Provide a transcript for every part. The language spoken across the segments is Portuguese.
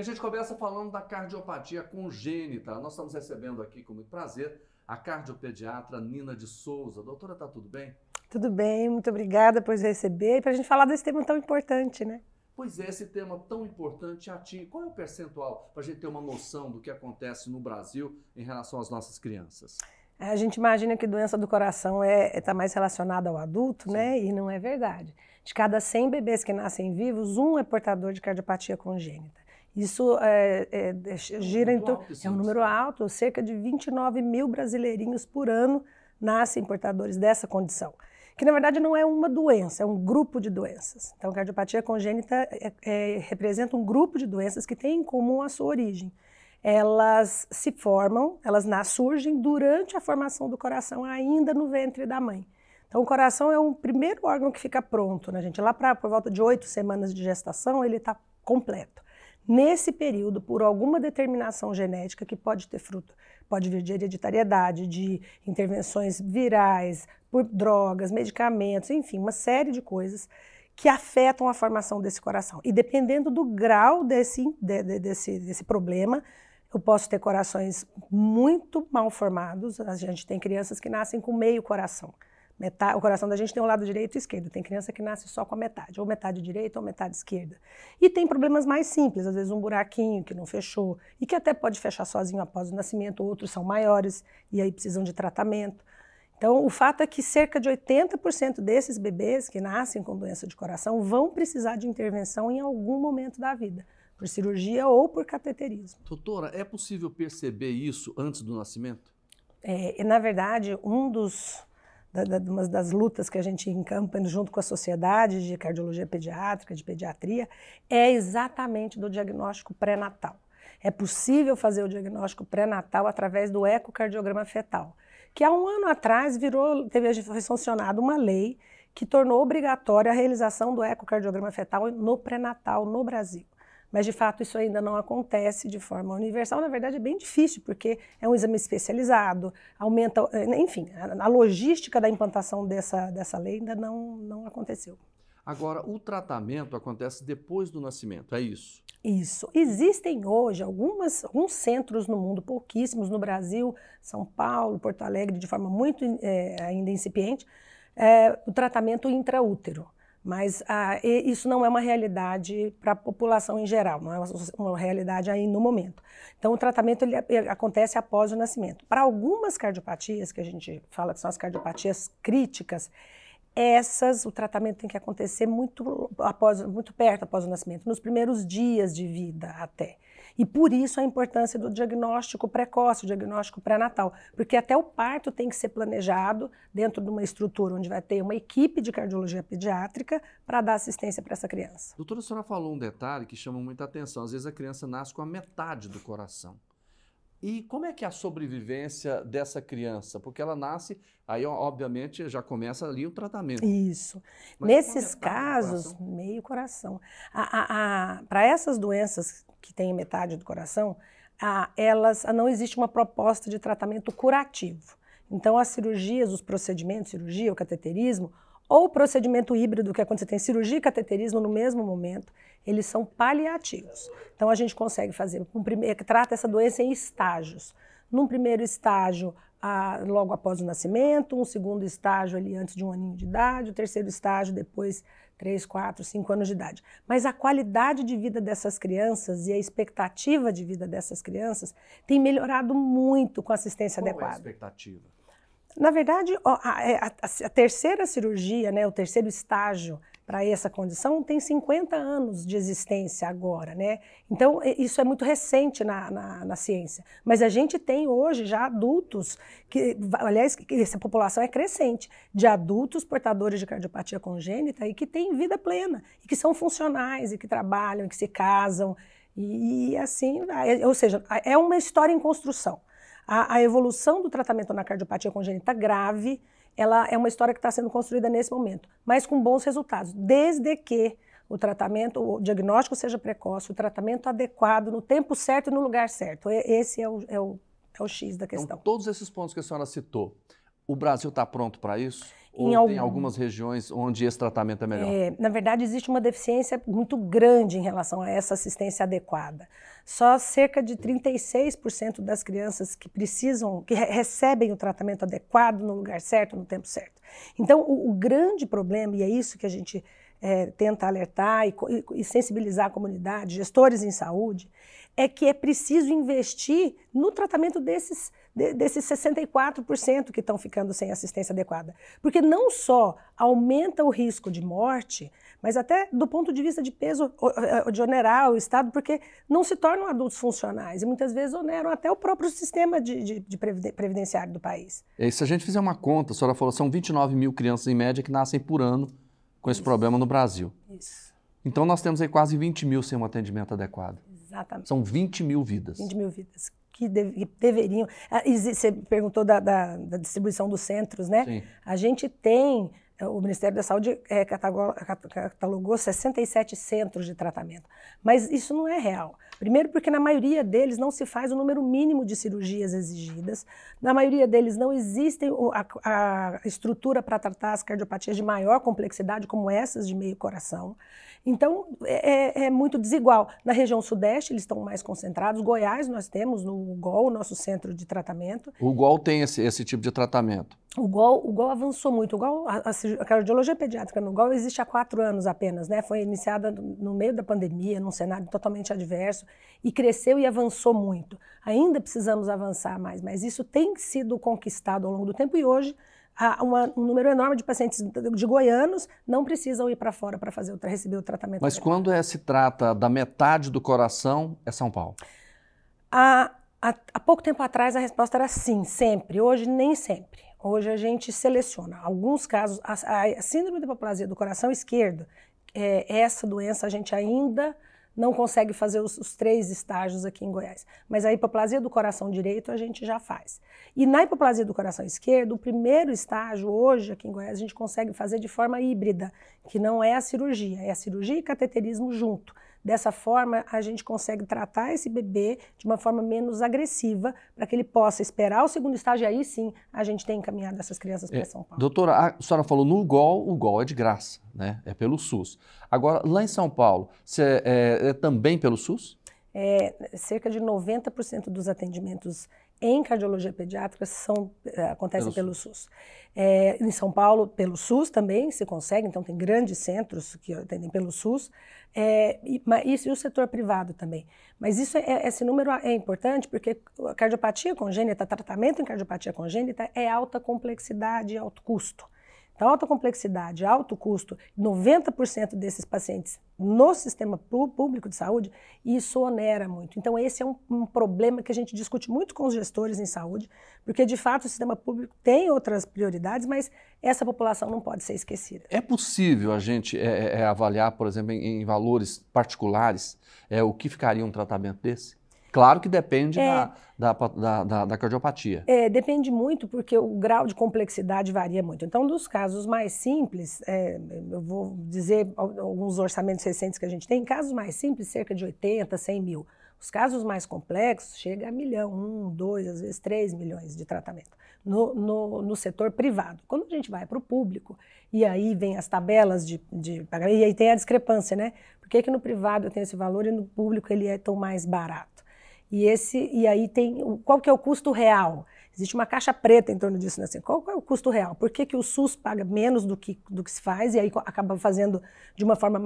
a gente começa falando da cardiopatia congênita. Nós estamos recebendo aqui com muito prazer a cardiopediatra Nina de Souza. Doutora, tá tudo bem? Tudo bem, muito obrigada por receber e para a gente falar desse tema tão importante, né? Pois é, esse tema tão importante atinge. Qual é o percentual para a gente ter uma noção do que acontece no Brasil em relação às nossas crianças? A gente imagina que doença do coração está mais relacionada ao adulto, Sim. né? E não é verdade. De cada 100 bebês que nascem vivos, um é portador de cardiopatia congênita. Isso gira em torno. É um número alto, cerca de 29 mil brasileirinhos por ano nascem portadores dessa condição. Que na verdade não é uma doença, é um grupo de doenças. Então, a cardiopatia congênita representa um grupo de doenças que tem em comum a sua origem. Elas se formam, surgem durante a formação do coração, ainda no ventre da mãe. Então, o coração é o primeiro órgão que fica pronto, né, gente? Lá por volta de 8 semanas de gestação, ele está completo. Nesse período, por alguma determinação genética que pode ter fruto, pode vir de hereditariedade, de intervenções virais, por drogas, medicamentos, enfim, uma série de coisas que afetam a formação desse coração. E dependendo do grau desse problema, eu posso ter corações muito mal formados. A gente tem crianças que nascem com meio coração. O coração da gente tem um lado direito e esquerdo. Tem criança que nasce só com a metade, ou metade direita ou metade esquerda. E tem problemas mais simples, às vezes um buraquinho que não fechou, e que até pode fechar sozinho após o nascimento, outros são maiores e aí precisam de tratamento. Então, o fato é que cerca de 80% desses bebês que nascem com doença de coração vão precisar de intervenção em algum momento da vida, por cirurgia ou por cateterismo. Doutora, é possível perceber isso antes do nascimento? Na verdade, uma das lutas que a gente encampa junto com a sociedade de cardiologia pediátrica, de pediatria, é exatamente do diagnóstico pré-natal. É possível fazer o diagnóstico pré-natal através do ecocardiograma fetal, que há um ano atrás foi sancionada uma lei que tornou obrigatória a realização do ecocardiograma fetal no pré-natal no Brasil. Mas, de fato, isso ainda não acontece de forma universal. Na verdade, é bem difícil, porque é um exame especializado, aumenta... Enfim, a logística da implantação dessa lei ainda não aconteceu. Agora, o tratamento acontece depois do nascimento, é isso? Isso. Existem hoje alguns centros no mundo, pouquíssimos no Brasil, São Paulo, Porto Alegre, de forma muito ainda incipiente, o tratamento intraútero. Mas isso não é uma realidade para a população em geral, não é uma realidade aí no momento. Então, o tratamento acontece após o nascimento. Para algumas cardiopatias, que a gente fala que são as cardiopatias críticas, o tratamento tem que acontecer muito perto após o nascimento, nos primeiros dias de vida até. E por isso a importância do diagnóstico precoce, o diagnóstico pré-natal, porque até o parto tem que ser planejado dentro de uma estrutura onde vai ter uma equipe de cardiologia pediátrica para dar assistência para essa criança. Doutora, a senhora falou um detalhe que chama muita atenção. Às vezes a criança nasce com a metade do coração. E como é que é a sobrevivência dessa criança? Porque ela nasce, aí obviamente já começa ali o tratamento. Isso. Mas nesses casos, meio coração. Para essas doenças que têm metade do coração, não existe uma proposta de tratamento curativo. Então, as cirurgias, os procedimentos, cirurgia, o cateterismo, ou o procedimento híbrido, que é quando você tem cirurgia e cateterismo no mesmo momento, eles são paliativos. Então, a gente consegue fazer, trata essa doença em estágios. Num primeiro estágio, logo após o nascimento, um segundo estágio ali antes de 1 aninho de idade, o terceiro estágio depois 3, 4, 5 anos de idade. Mas a qualidade de vida dessas crianças e a expectativa de vida dessas crianças tem melhorado muito com a assistência adequada. Qual é a expectativa? Na verdade, a terceira cirurgia, né, o terceiro estágio para essa condição tem 50 anos de existência agora, né? Então, isso é muito recente na ciência. Mas a gente tem hoje já adultos, aliás, essa população é crescente, de adultos portadores de cardiopatia congênita e que têm vida plena, e que são funcionais, e que trabalham, e que se casam, e assim, ou seja, é uma história em construção. A evolução do tratamento na cardiopatia congênita grave, ela é uma história que está sendo construída nesse momento, mas com bons resultados, desde que o diagnóstico seja precoce, o tratamento adequado, no tempo certo e no lugar certo. Esse é o X da questão. Então, todos esses pontos que a senhora citou, O Brasil está pronto para isso? Ou tem algumas regiões onde esse tratamento é melhor? Na verdade, existe uma deficiência muito grande em relação a essa assistência adequada. Só cerca de 36% das crianças que recebem o tratamento adequado no lugar certo, no tempo certo. Então, o grande problema, e é isso que a gente tenta alertar e sensibilizar a comunidade, gestores em saúde, é que é preciso investir no tratamento desses 64% que estão ficando sem assistência adequada. Porque não só aumenta o risco de morte, mas até do ponto de vista de peso de onerar o Estado, porque não se tornam adultos funcionais e muitas vezes oneram até o próprio sistema de previdenciário do país. E se a gente fizer uma conta, a senhora falou, são 29 mil crianças em média que nascem por ano com esse problema no Brasil. Isso. Então nós temos aí quase 20 mil sem um atendimento adequado. Exatamente. São 20 mil vidas. 20 mil vidas que deveriam... Você perguntou da distribuição dos centros, né? Sim. A gente tem... O Ministério da Saúde catalogou 67 centros de tratamento. Mas isso não é real. Primeiro porque na maioria deles não se faz o número mínimo de cirurgias exigidas. Na maioria deles não existe a estrutura para tratar as cardiopatias de maior complexidade, como essas de meio coração. Então, é muito desigual. Na região sudeste, eles estão mais concentrados. Goiás, nós temos no UGOL, o nosso centro de tratamento. O UGOL tem esse tipo de tratamento? O UGOL avançou muito. A cardiologia pediátrica no UGOL existe há 4 anos apenas, né? Foi iniciada no meio da pandemia, num cenário totalmente adverso, e cresceu e avançou muito. Ainda precisamos avançar mais, mas isso tem sido conquistado ao longo do tempo e hoje um número enorme de pacientes de goianos não precisam ir para fora para receber o tratamento. Mas quando se trata da metade do coração, é São Paulo? Há pouco tempo atrás a resposta era sim, sempre. Hoje nem sempre. Hoje a gente seleciona. Alguns casos, a síndrome da hipoplasia do coração esquerdo, essa doença a gente ainda não consegue fazer os 3 estágios aqui em Goiás. Mas a hipoplasia do coração direito a gente já faz. E na hipoplasia do coração esquerdo, o primeiro estágio hoje aqui em Goiás a gente consegue fazer de forma híbrida, que não é a cirurgia, é a cirurgia e cateterismo junto. Dessa forma, a gente consegue tratar esse bebê de uma forma menos agressiva, para que ele possa esperar o segundo estágio, e aí sim a gente tem encaminhado essas crianças para São Paulo. Doutora, a senhora falou no UGOL, o UGOL é de graça, né? É pelo SUS. Agora, lá em São Paulo, é também pelo SUS? Cerca de 90% dos atendimentos em cardiologia pediátrica acontecem pelo SUS. Em São Paulo, pelo SUS também se consegue, então tem grandes centros que atendem pelo SUS, e o setor privado também. Mas esse número é importante porque a cardiopatia congênita, tratamento em cardiopatia congênita é alta complexidade e alto custo. Então, alta complexidade, alto custo, 90% desses pacientes no sistema público de saúde, isso onera muito. Então, esse é um problema que a gente discute muito com os gestores em saúde, porque, de fato, o sistema público tem outras prioridades, mas essa população não pode ser esquecida. É possível a gente avaliar, por exemplo, em valores particulares, o que ficaria um tratamento desse? Claro que depende da cardiopatia. Depende muito, porque o grau de complexidade varia muito. Então, dos casos mais simples, eu vou dizer alguns orçamentos recentes que a gente tem, em casos mais simples, cerca de 80, 100 mil. Os casos mais complexos, chega a 1 milhão, 1, 2, às vezes 3 milhões de tratamento no setor privado. Quando a gente vai para o público, e aí vem as tabelas de pagamento, e aí tem a discrepância, né? Por que no privado eu tenho esse valor e no público ele é tão mais barato? E aí qual que é o custo real? Existe uma caixa preta em torno disso, né? Assim, qual é o custo real? Por que o SUS paga menos do que se faz e aí acaba fazendo de uma forma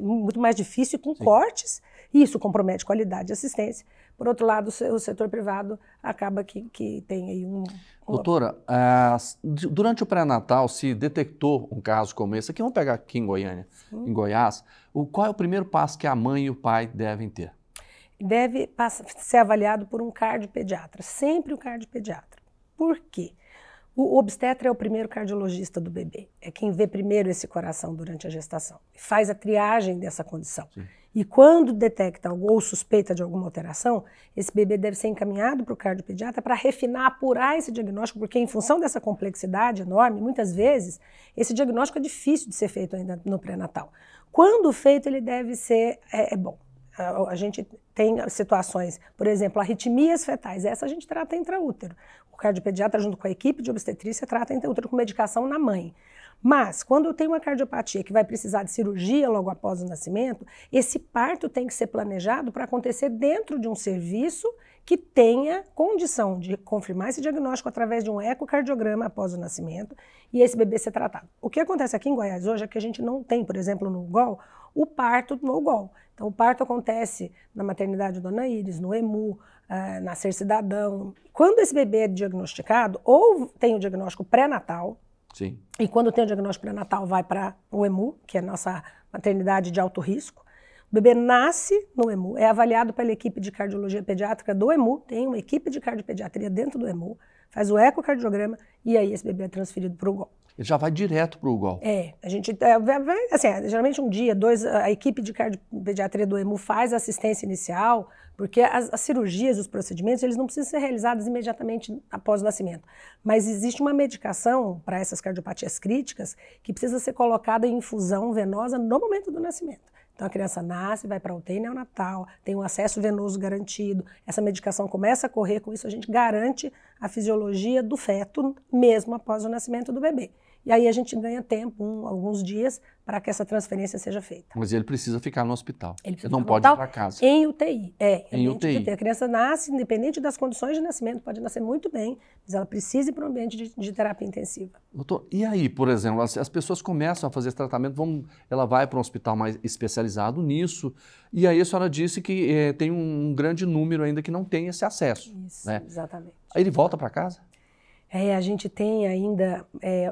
muito mais difícil com cortes, e isso compromete qualidade de assistência. Por outro lado, o setor privado acaba que tem aí Doutora, durante o pré-natal se detectou um caso como esse, aqui vamos pegar aqui em Goiânia, em Goiás, qual é o primeiro passo que a mãe e o pai devem ter? Deve ser avaliado por um cardiopediatra, sempre o cardiopediatra. Por quê? O obstetra é o primeiro cardiologista do bebê, é quem vê primeiro esse coração durante a gestação, faz a triagem dessa condição. Sim. E quando detecta ou suspeita de alguma alteração, esse bebê deve ser encaminhado para o cardiopediatra para refinar, apurar esse diagnóstico, porque em função dessa complexidade enorme, muitas vezes, esse diagnóstico é difícil de ser feito ainda no pré-natal. Quando feito, ele deve ser bom. A gente tem situações, por exemplo, arritmias fetais, essa a gente trata intraútero. O cardiopediatra, junto com a equipe de obstetrícia, trata intraútero com medicação na mãe. Mas, quando eu tenho uma cardiopatia que vai precisar de cirurgia logo após o nascimento, esse parto tem que ser planejado para acontecer dentro de um serviço que tenha condição de confirmar esse diagnóstico através de um ecocardiograma após o nascimento e esse bebê ser tratado. O que acontece aqui em Goiás hoje é que a gente não tem, por exemplo, no UGOL, o parto no UGOL. Então, o parto acontece na maternidade Dona Iris, no EMU, na Ser Cidadão. Quando esse bebê é diagnosticado, ou tem o diagnóstico pré-natal, sim, e quando tem o diagnóstico pré-natal vai para o EMU, que é a nossa maternidade de alto risco. O bebê nasce no EMU, é avaliado pela equipe de cardiologia pediátrica do EMU, tem uma equipe de cardiopediatria dentro do EMU, faz o ecocardiograma e aí esse bebê é transferido para o UGOL. Ele já vai direto para o UGOL. A gente assim, geralmente 1 dia, 2, a equipe de cardiopediatria do EMU faz a assistência inicial, porque as cirurgias, os procedimentos, eles não precisam ser realizados imediatamente após o nascimento. Mas existe uma medicação para essas cardiopatias críticas que precisa ser colocada em infusão venosa no momento do nascimento. Então a criança nasce, vai para a UTI neonatal, tem um acesso venoso garantido, essa medicação começa a correr, com isso a gente garante a fisiologia do feto mesmo após o nascimento do bebê. E aí a gente ganha tempo, alguns dias, para que essa transferência seja feita. Mas ele precisa ficar no hospital. Ele não pode ir para casa. Em UTI. Em UTI. A criança nasce, independente das condições de nascimento, pode nascer muito bem, mas ela precisa ir para um ambiente de terapia intensiva. Doutor, e aí, por exemplo, as pessoas começam a fazer esse tratamento, ela vai para um hospital mais especializado nisso, e aí a senhora disse que tem um grande número ainda que não tem esse acesso. Isso, né? Exatamente. Aí ele volta para casa? A gente tem ainda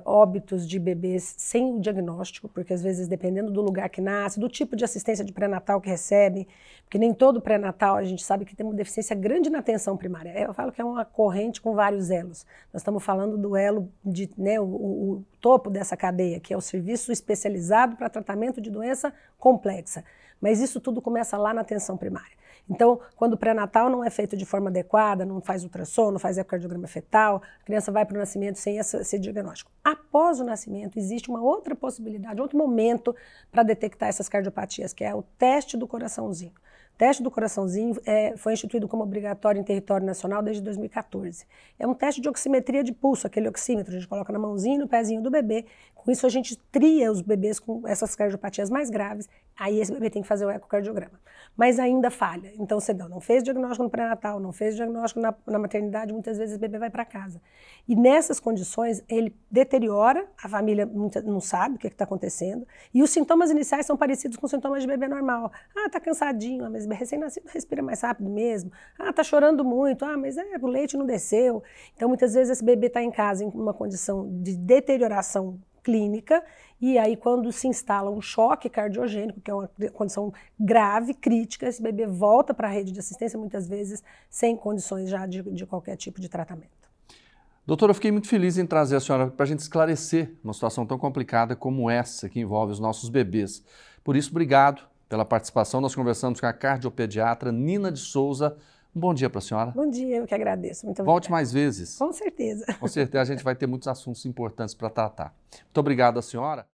óbitos de bebês sem o diagnóstico, porque às vezes, dependendo do lugar que nasce, do tipo de assistência de pré-natal que recebe, porque nem todo pré-natal a gente sabe que tem uma deficiência grande na atenção primária. Eu falo que é uma corrente com vários elos. Nós estamos falando do elo, o topo dessa cadeia, que é o serviço especializado para tratamento de doença complexa. Mas isso tudo começa lá na atenção primária. Então, quando o pré-natal não é feito de forma adequada, não faz ultrassom, não faz ecocardiograma fetal, a criança vai para o nascimento sem esse diagnóstico. Após o nascimento, existe uma outra possibilidade, outro momento para detectar essas cardiopatias, que é o teste do coraçãozinho. O teste do coraçãozinho foi instituído como obrigatório em território nacional desde 2014. É um teste de oximetria de pulso, aquele oxímetro, a gente coloca na mãozinha e no pezinho do bebê. Com isso a gente tria os bebês com essas cardiopatias mais graves, aí esse bebê tem que fazer o ecocardiograma. Mas ainda falha. Então você não fez diagnóstico no pré-natal, não fez diagnóstico na maternidade, muitas vezes o bebê vai para casa. E nessas condições ele deteriora, a família não sabe o que está acontecendo, e os sintomas iniciais são parecidos com sintomas de bebê normal. Tá cansadinho, mas recém-nascido respira mais rápido mesmo. Tá chorando muito. Mas o leite não desceu. Então, muitas vezes, esse bebê está em casa em uma condição de deterioração clínica e aí, quando se instala um choque cardiogênico, que é uma condição grave, crítica, esse bebê volta para a rede de assistência, muitas vezes, sem condições já de qualquer tipo de tratamento. Doutora, eu fiquei muito feliz em trazer a senhora para a gente esclarecer uma situação tão complicada como essa que envolve os nossos bebês. Por isso, obrigado pela participação. Nós conversamos com a cardiopediatra Nina de Souza. Um bom dia para a senhora. Bom dia, eu que agradeço. Muito obrigada. Volte mais vezes. Com certeza. Com certeza, a gente vai ter muitos assuntos importantes para tratar. Muito obrigado, a senhora.